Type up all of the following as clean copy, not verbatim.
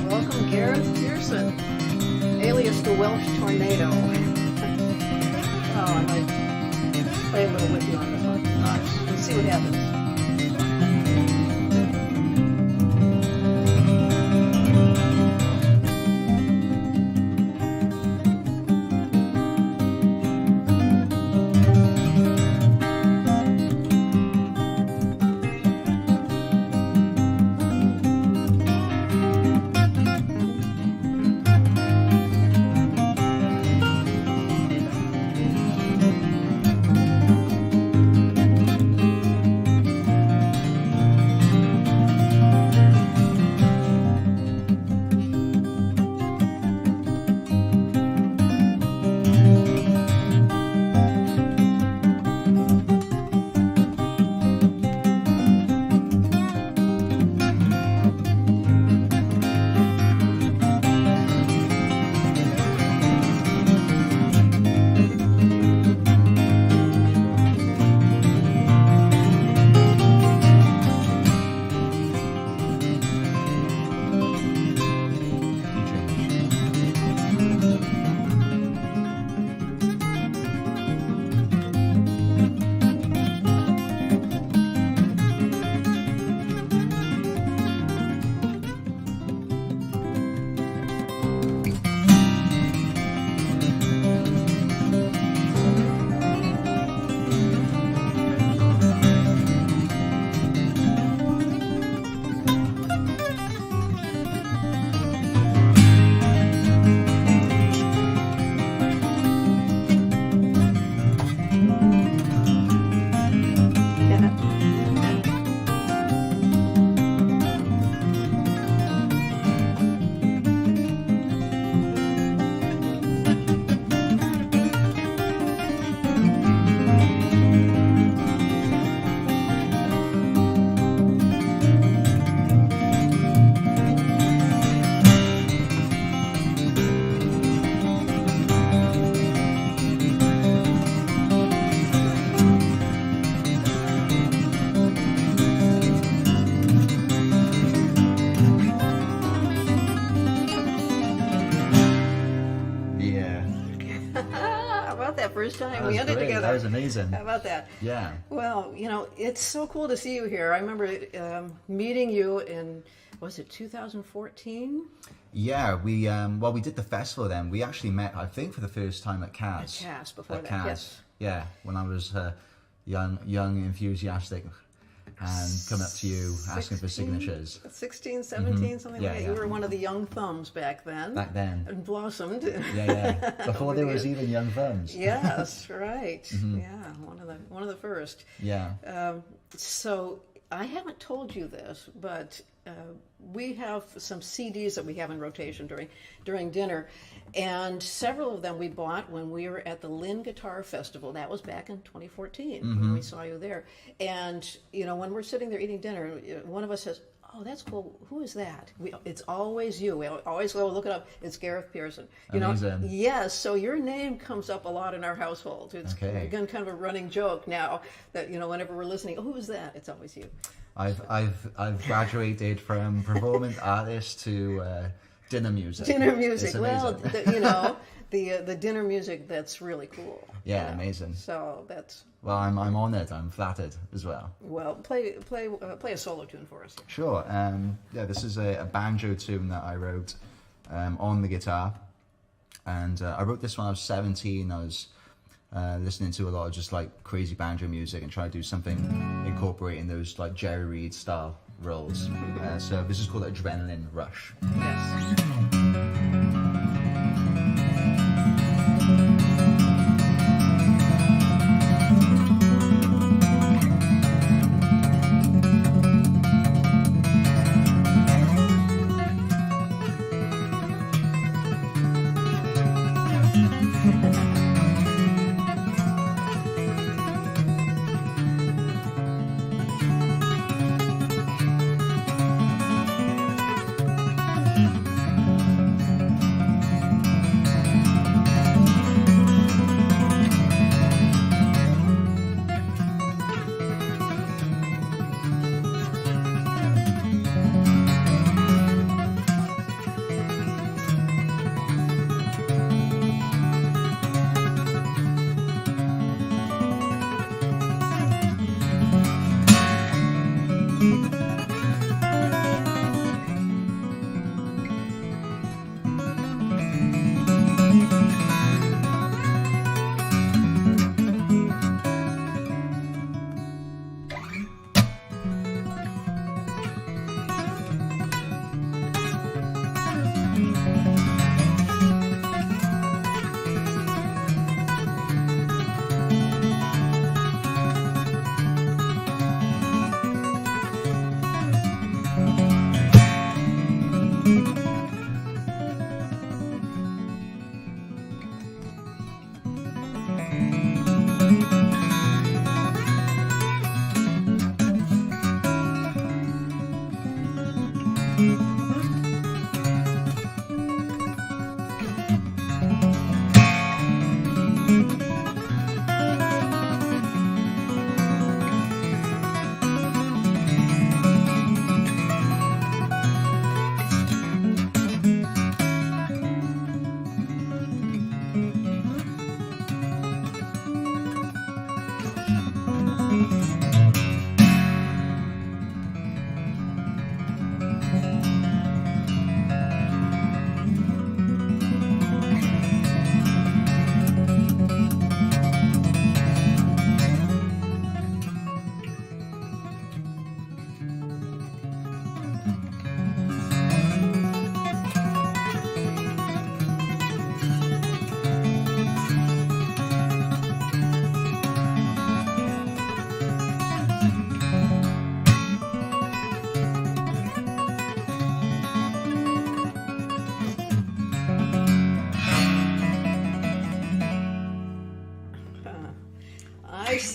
Welcome, Gareth Pearson, alias the Welsh Tornado. Oh, I might play a little with you on this one. Nice. Let's see what happens. That first time we ended together. That was amazing. How about that? Yeah. Well, it's so cool to see you here. I remember meeting you in, was it 2014? Yeah, we did the festival then. We actually met, I think, for the first time at CAS. At CAS before at that, CAS. yes. Yeah, when I was young, enthusiastic, and coming up to you asking for signatures. 16, 17, something Yeah, like that. yeah. You were one of the young thumbs back then. Back then. And blossomed. Yeah. Before there was even young thumbs. Yes, right. Yeah, one of the first. Yeah. So I haven't told you this, but we have some CDs that we have in rotation during dinner, and several of them we bought when we were at the Lynn Guitar Festival. That was back in 2014 when we saw you there. And when we're sitting there eating dinner, one of us says, "Oh, that's cool. Who is that?" It's always you. We always go look it up. It's Gareth Pearson. Amazing. Yes. So your name comes up a lot in our household. It's again kind of a running joke now that whenever we're listening, "Oh, who is that?" It's always you. I've graduated from performance artist to dinner music. Dinner music. Well, amazing. the dinner music, that's really cool. Yeah, amazing. So that's. Well, I'm honoured. I'm flattered as well. Well, play a solo tune for us. Sure. Yeah, this is a banjo tune that I wrote on the guitar, and I wrote this when I was 17. I was listening to a lot of just like crazy banjo music and trying to do something incorporating those like Jerry Reed style rolls. So this is called Adrenaline Rush. Yes.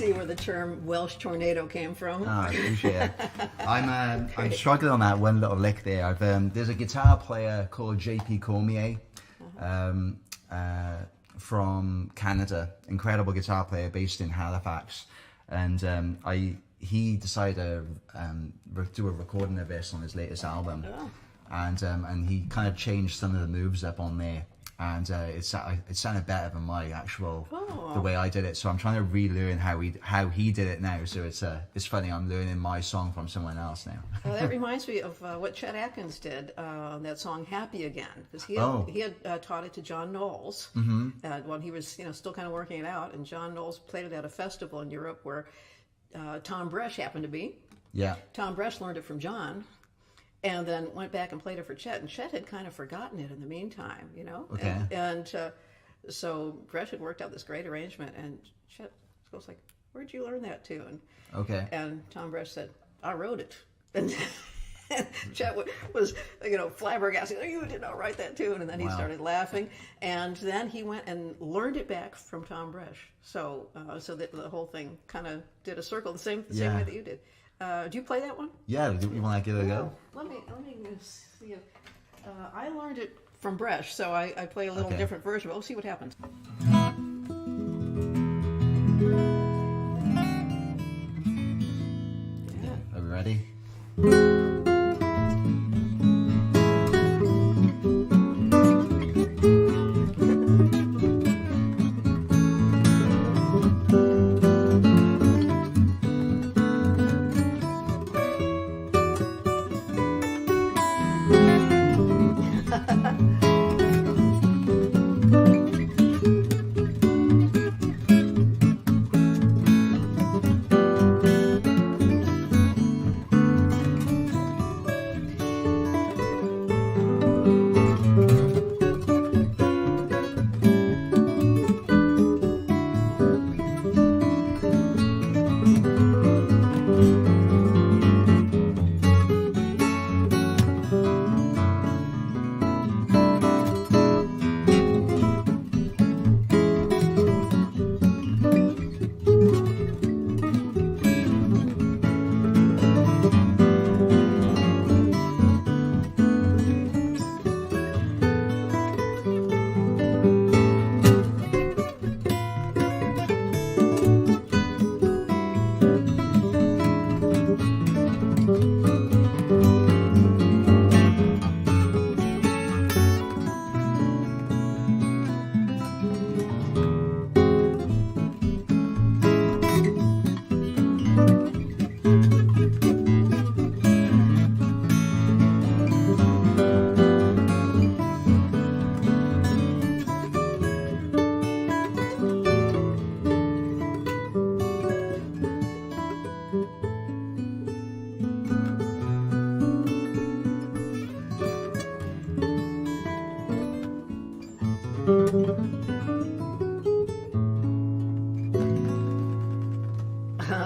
see where the term Welsh Tornado came from. Oh, I appreciate it. I'm struggling on that one little lick there. There's a guitar player called JP Cormier from Canada, incredible guitar player based in Halifax, and he decided to do a recording of this on his latest album, and he kind of changed some of the moves up on there. And it sounded better than my actual the way I did it. So I'm trying to relearn how he did it now. So it's funny. I'm learning my song from someone else now. Well, that reminds me of what Chet Atkins did that song "Happy Again," because he had taught it to John Knowles when he was still kind of working it out. And John Knowles played it at a festival in Europe where Tom Bresh happened to be. Yeah. Tom Bresh learned it from John. And then went back and played it for Chet, and Chet had kind of forgotten it in the meantime, Okay. And so Bresh had worked out this great arrangement, and Chet goes like, "Where'd you learn that tune?" Okay. And Tom Bresh said, "I wrote it." And Chet was flabbergasted. "Oh, you did not write that tune." And then he started laughing, and then he went and learned it back from Tom Bresh. So that the whole thing kind of did a circle the same way that you did. Do you play that one? Yeah, you want to give it a go? Let me see if I learned it from Bresh, so I play a little different version, but we'll see what happens. Are we ready?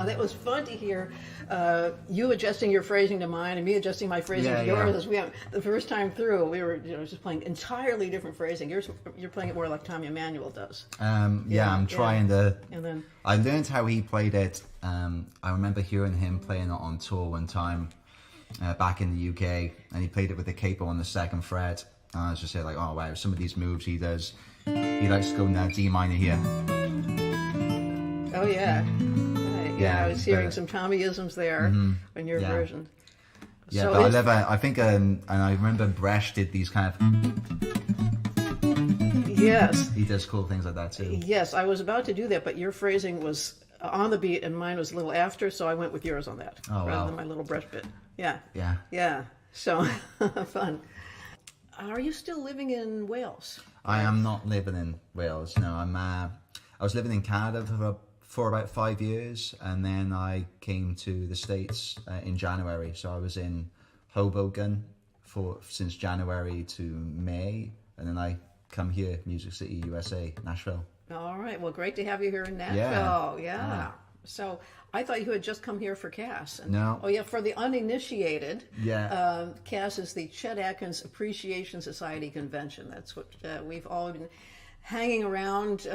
That was fun to hear you adjusting your phrasing to mine and me adjusting my phrasing to yours. As the first time through, we were just playing entirely different phrasing. You're playing it more like Tommy Emmanuel does. I'm trying to. And then I learned how he played it. I remember hearing him playing it on tour one time back in the UK, and he played it with the capo on the second fret. And I was just like, oh wow, some of these moves he does. He likes to go in that D minor here. Oh yeah. Yeah, I was hearing some Tommy-isms there in your version. Yeah, so but I love it. I think, and I remember Bresh did these kind of. Yes. He does cool things like that too. Yes, I was about to do that, but your phrasing was on the beat and mine was a little after, so I went with yours on that rather than my little Bresh bit. Yeah. Yeah. Yeah. So fun. Are you still living in Wales? I am not living in Wales. No, I was living in Canada for about 5 years, and then I came to the States in January. So I was in Hoboken since January to May, and then I come here, Music City, USA, Nashville. All right. Well, great to have you here in Nashville. Yeah. So I thought you had just come here for CAS. No. Oh, yeah, for the uninitiated. Yeah. CAS is the Chet Atkins Appreciation Society Convention. That's what we've all been hanging around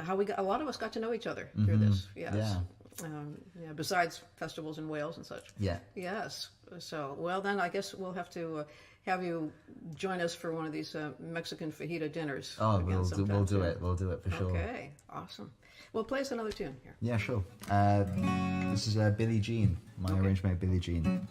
how a lot of us got to know each other through this. Yes. Yeah. Yeah, besides festivals in Wales and such. Yeah. Yes. So, well, then I guess we'll have to have you join us for one of these Mexican fajita dinners. Oh, again we'll do it. We'll do it for sure. Okay, awesome. Well, play us another tune here. Yeah, sure. This is Billie Jean, my arranged mate Billie Jean.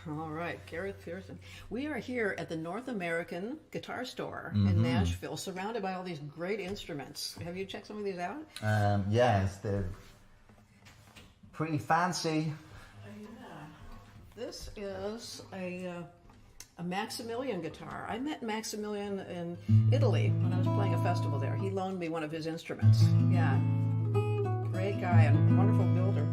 All right, Gareth Pearson. We are here at the North American Guitar Store in Nashville, surrounded by all these great instruments. Have you checked some of these out? Yes, they're pretty fancy. This is a Maximilian guitar. I met Maximilian in Italy when I was playing a festival there. He loaned me one of his instruments. Yeah, great guy and wonderful builder.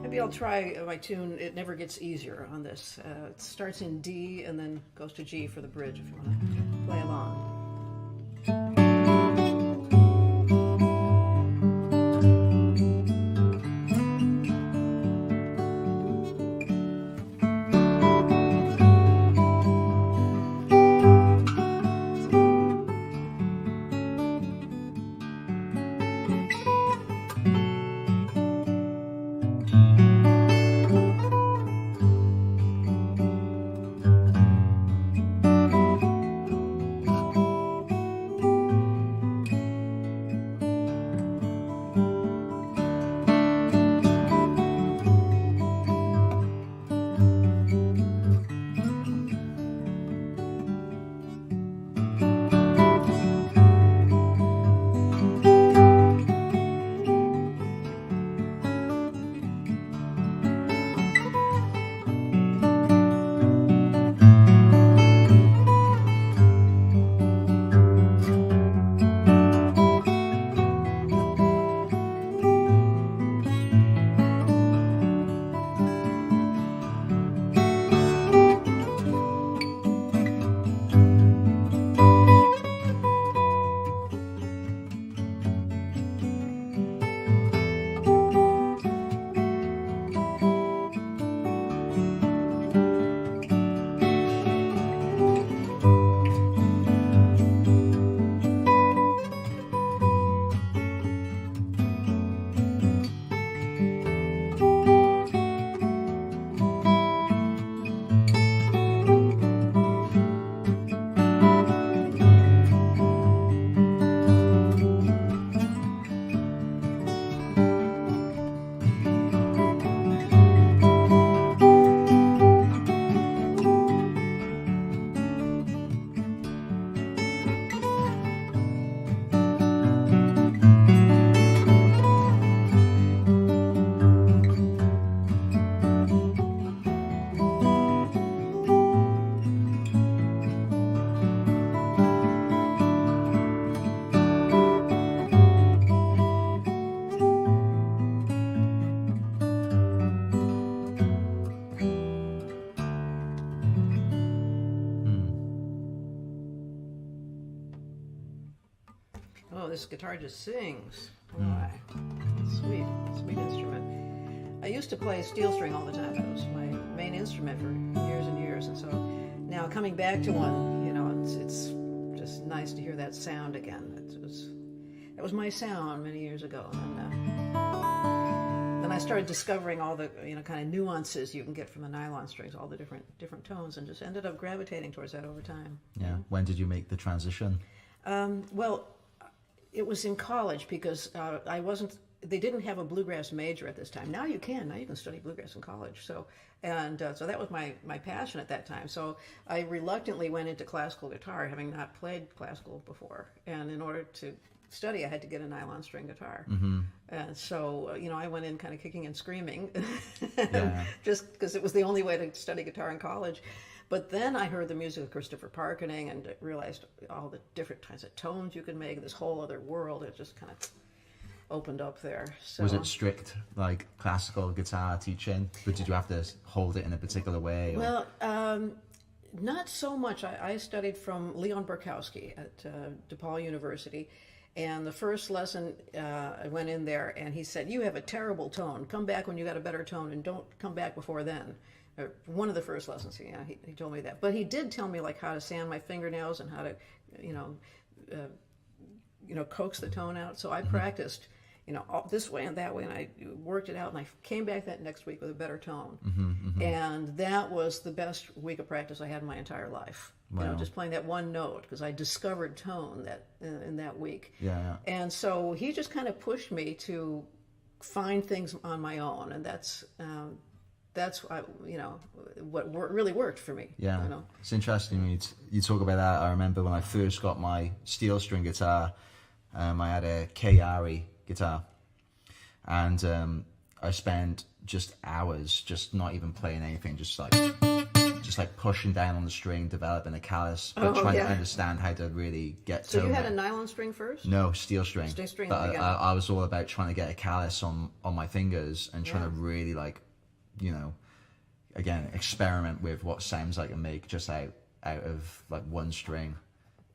Maybe I'll try my tune, It Never Gets Easier, on this. It starts in D and then goes to G for the bridge if you want to play along. this guitar just sings. Why? Sweet, sweet instrument. I used to play steel string all the time. That was my main instrument for years and years. And so now coming back to one, you know, it's just nice to hear that sound again. That was my sound many years ago. And then I started discovering all the, you know, kind of nuances you can get from the nylon strings, all the different tones, and just ended up gravitating towards that over time. Yeah. When did you make the transition? Well, it was in college because they didn't have a bluegrass major at this time. Now you can study bluegrass in college. So that was my passion at that time. So I reluctantly went into classical guitar, having not played classical before. And in order to study, I had to get a nylon string guitar. Mm-hmm. And so, you know, I went in kind of kicking and screaming, just because it was the only way to study guitar in college. But then I heard the music of Christopher Parkening and realized all the different kinds of tones you could make, this whole other world. It just kind of opened up there. So, was it strict, like classical guitar teaching? Or did you have to hold it in a particular way? Or? Well, not so much. I studied from Leon Burkowski at DePaul University. And the first lesson, I went in there and he said, "You have a terrible tone. Come back when you got a better tone and don't come back before then." One of the first lessons, he told me that. But he did tell me like how to sand my fingernails and how to, coax the tone out. So I practiced, this way and that way, and I worked it out. And I came back that next week with a better tone. And that was the best week of practice I had in my entire life. Wow. Just playing that one note, because I discovered tone in that week. Yeah. And so he just kind of pushed me to find things on my own, and that's what really worked for me. Yeah, It's interesting you talk about that. I remember when I first got my steel string guitar, I had a K-Ari guitar, and I spent just hours just not even playing anything, just like pushing down on the string, developing a callus, but trying to understand how to really get so tone. You had a nylon string first? No, steel string. Steel string. But I was all about trying to get a callus on my fingers and trying to really again, experiment with what sounds I can make just out of like one string.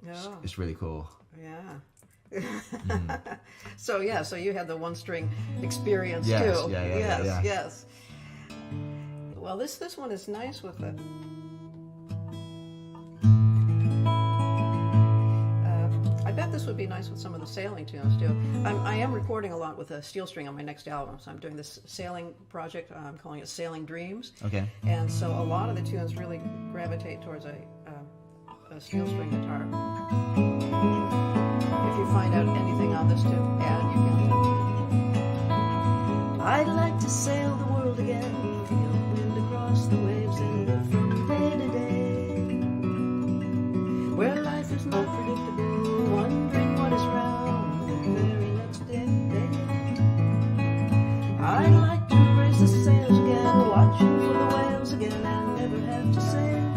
Oh. It's really cool. Yeah. So you had the one string experience too. Yes. Well, this one is nice with the. I bet this would be nice with some of the sailing tunes too. I am recording a lot with a steel string on my next album, so I'm doing this sailing project. I'm calling it Sailing Dreams. Okay. And so a lot of the tunes really gravitate towards a steel string guitar. If you find out anything on this to add, you can. I'd like to sail the world again, feel wind across the waves and live from day to day, where life is not predictable, wondering what is round the very next day. I'd like to raise the sails again, watching for the whales again, and never have to sail.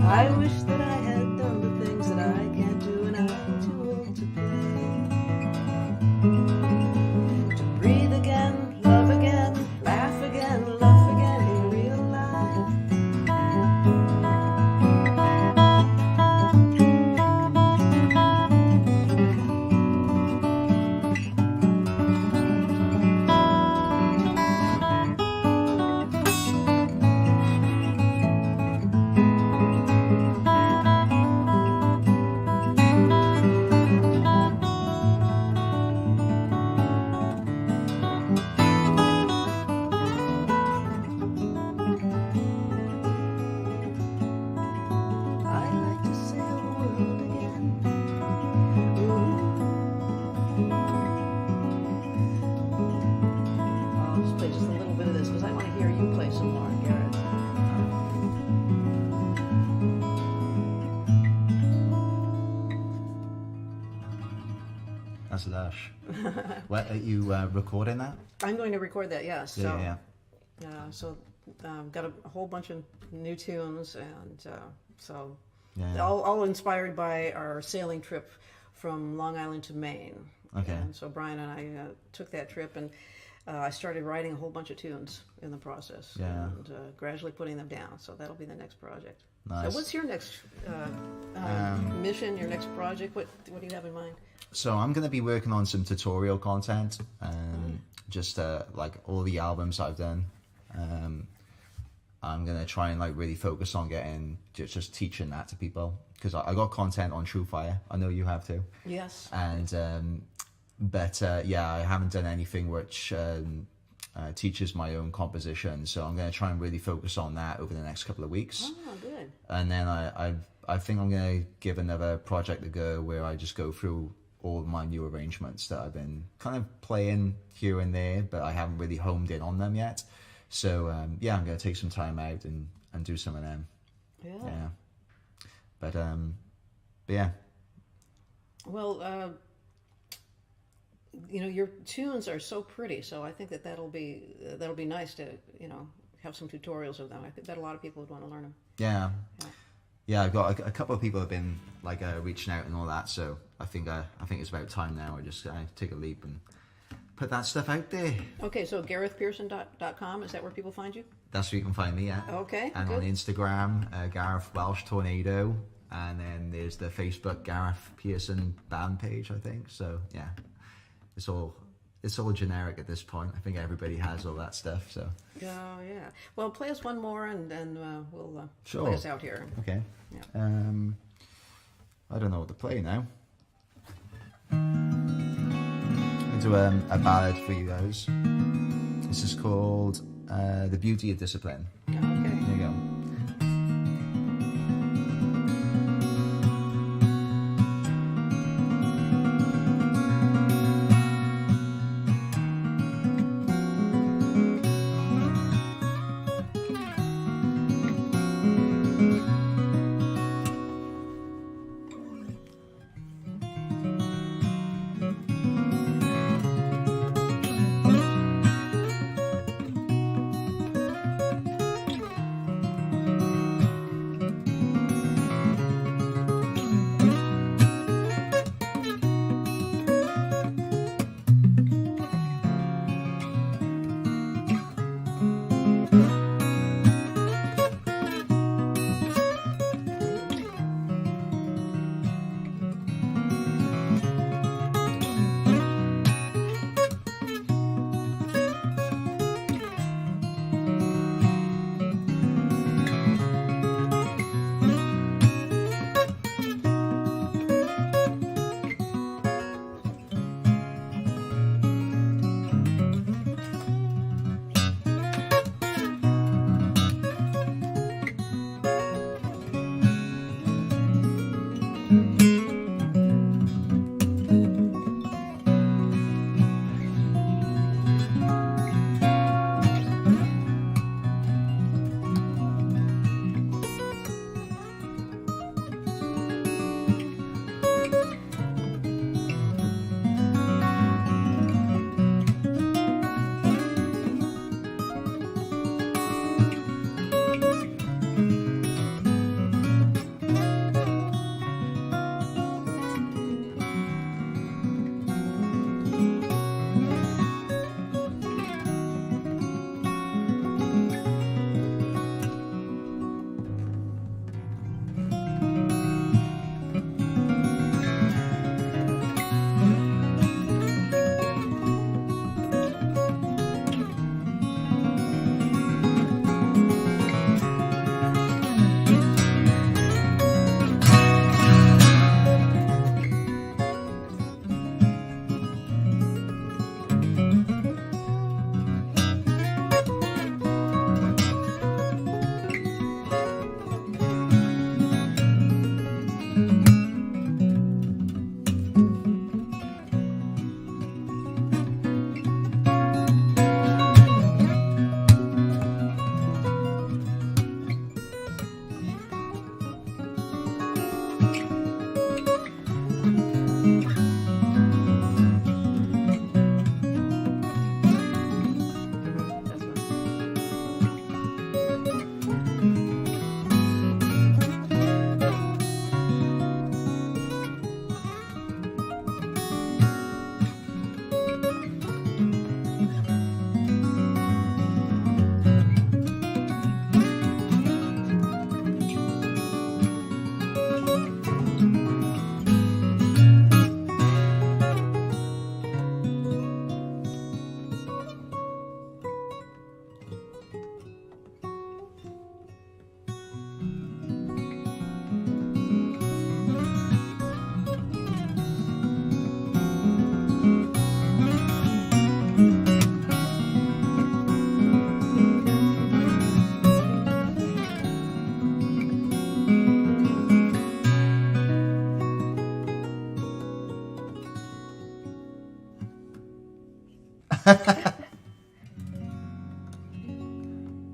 I wish that I had done the things that I can't do, and I'm too old to play. To breathe again, love again, laugh again, laugh again in real life. That's a dash. What, are you recording that? I'm going to record that, yes. Yeah. So got a whole bunch of new tunes, and Yeah. all inspired by our sailing trip from Long Island to Maine. Okay. And so Brian and I took that trip, and I started writing a whole bunch of tunes in the process, Yeah. and gradually putting them down. So that'll be the next project. Nice. So what's your next mission? Your next project? What do you have in mind? So I'm going to be working on some tutorial content, just like all the albums I've done. I'm going to try and like really focus on getting just teaching that to people, because I got content on TrueFire. I know you have too. Yes. And but yeah, I haven't done anything which teaches my own composition. So I'm going to try and really focus on that over the next couple of weeks. Oh, good. And then I think I'm going to give another project a go where I just go through all of my new arrangements that I've been kind of playing here and there, but I haven't really homed in on them yet. So yeah, I'm going to take some time out and do some of them. Yeah. But yeah. Well, your tunes are so pretty, so I think that'll be nice to have some tutorials of them. I bet a lot of people would want to learn them. Yeah. Yeah, I've got a couple of people have been like reaching out and all that, so I think it's about time now. I just take a leap and put that stuff out there. Okay, so GarethPearson.com, is that where people find you? That's where you can find me, yeah. Okay, and good. On Instagram, Gareth Welsh Tornado, and then there's the Facebook Gareth Pearson band page, I think. So yeah, it's all generic at this point. I think everybody has all that stuff. So. Oh yeah. Well, play us one more, and then we'll sure. play us out here. Okay. Yeah. I don't know what to play now. I'll do a ballad for you guys. This is called "The Beauty of Discipline." Okay. There you go.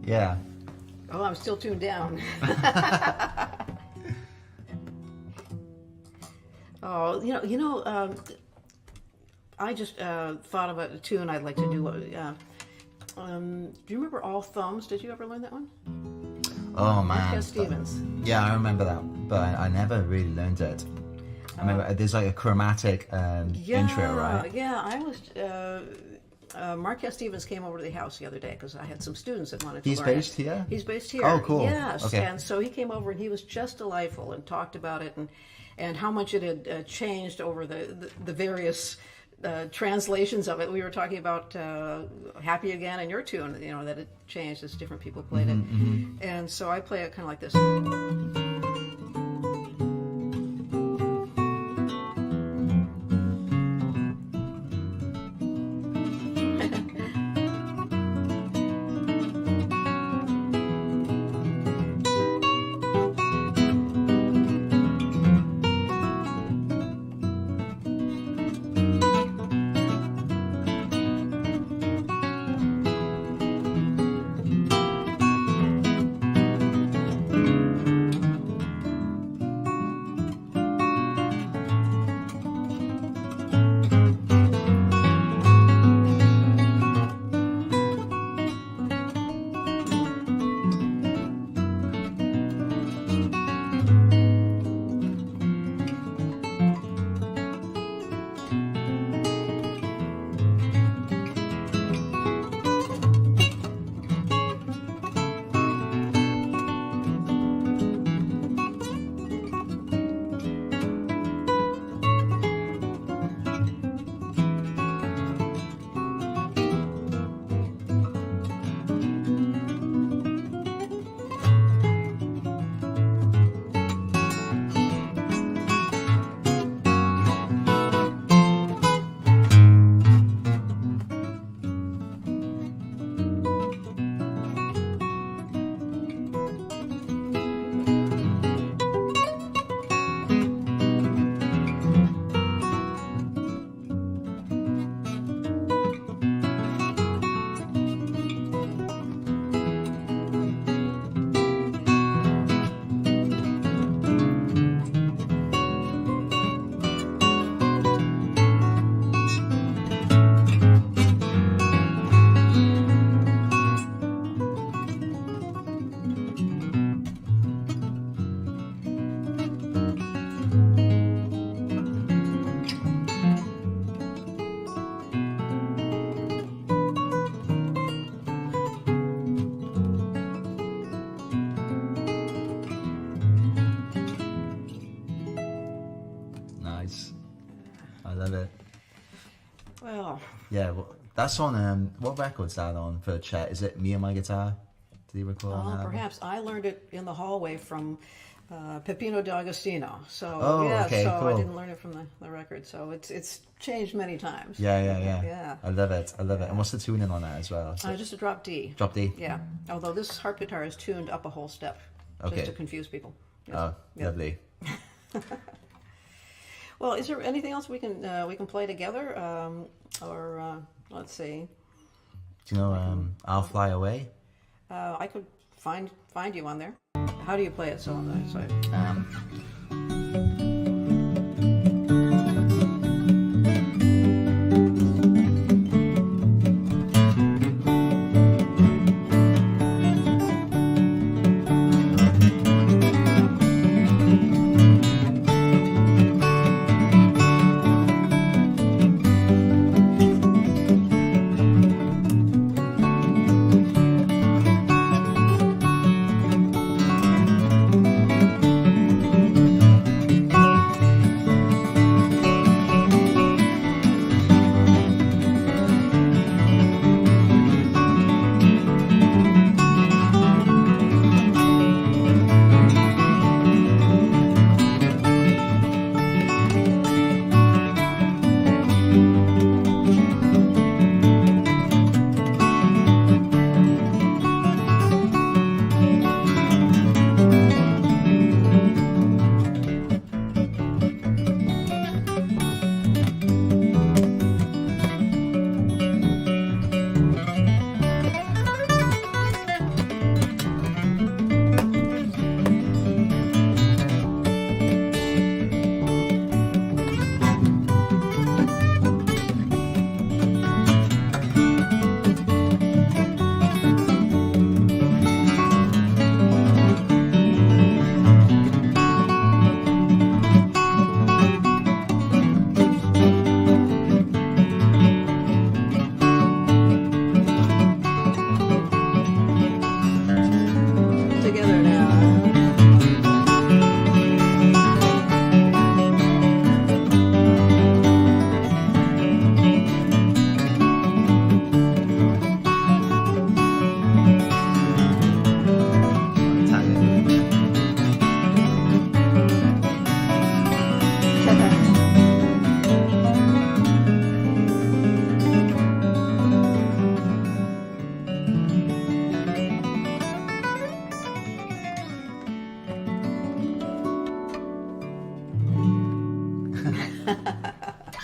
Yeah. Oh, I'm still tuned down. Oh, I just thought about a tune I'd like to do. Do you remember All Thumbs? Did you ever learn that one? Oh man. Marquez Stevens. Yeah, I remember that, but I never really learned it. I remember there's like a chromatic intro, right? Yeah, I was. Marquez Stevens came over to the house the other day because I had some students that wanted to He's learn based it. here? He's based here. Oh, cool. Yes. Okay. And so he came over and he was just delightful and talked about it and how much it had changed over the various translations of it. We were talking about Happy Again and your tune, that it changed as different people played it. And so I play it kind of like this. Well. Yeah, well, that's on, what record's that on for Chet? Is it Me and My Guitar? Did he record on that? Perhaps. I learned it in the hallway from Peppino D'Agostino. So, okay, so cool. I didn't learn it from the record. So it's changed many times. Yeah. I love it. And what's the tuning on that as well? Just a drop D. Drop D? Yeah. Although this harp guitar is tuned up a whole step. Okay. Just to confuse people. Yes. Oh, lovely. Well, is there anything else we can play together? Let's see. Do you know I'll Fly Away? I could find you on there. How do you play it? So on the side.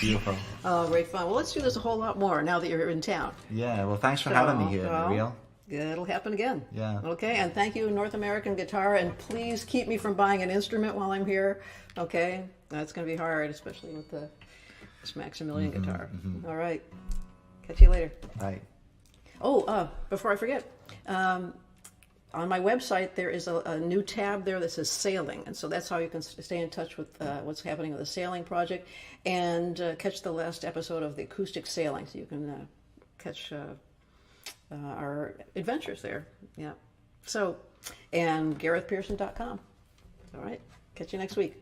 Beautiful. Oh, great fun. Well, let's do this a whole lot more now that you're in town. Yeah, well, thanks for having me here, Real. It'll happen again. Yeah. Okay, and thank you, North American Guitar, and please keep me from buying an instrument while I'm here. Okay, that's going to be hard, especially with this Maximilian guitar. All right, catch you later. Bye. Oh, before I forget, on my website there is a new tab there that says sailing, and so that's how you can stay in touch with what's happening with the sailing project and catch the last episode of the acoustic sailing, so you can catch our adventures there. Yeah. So, and GarethPearson.com. All right. Catch you next week.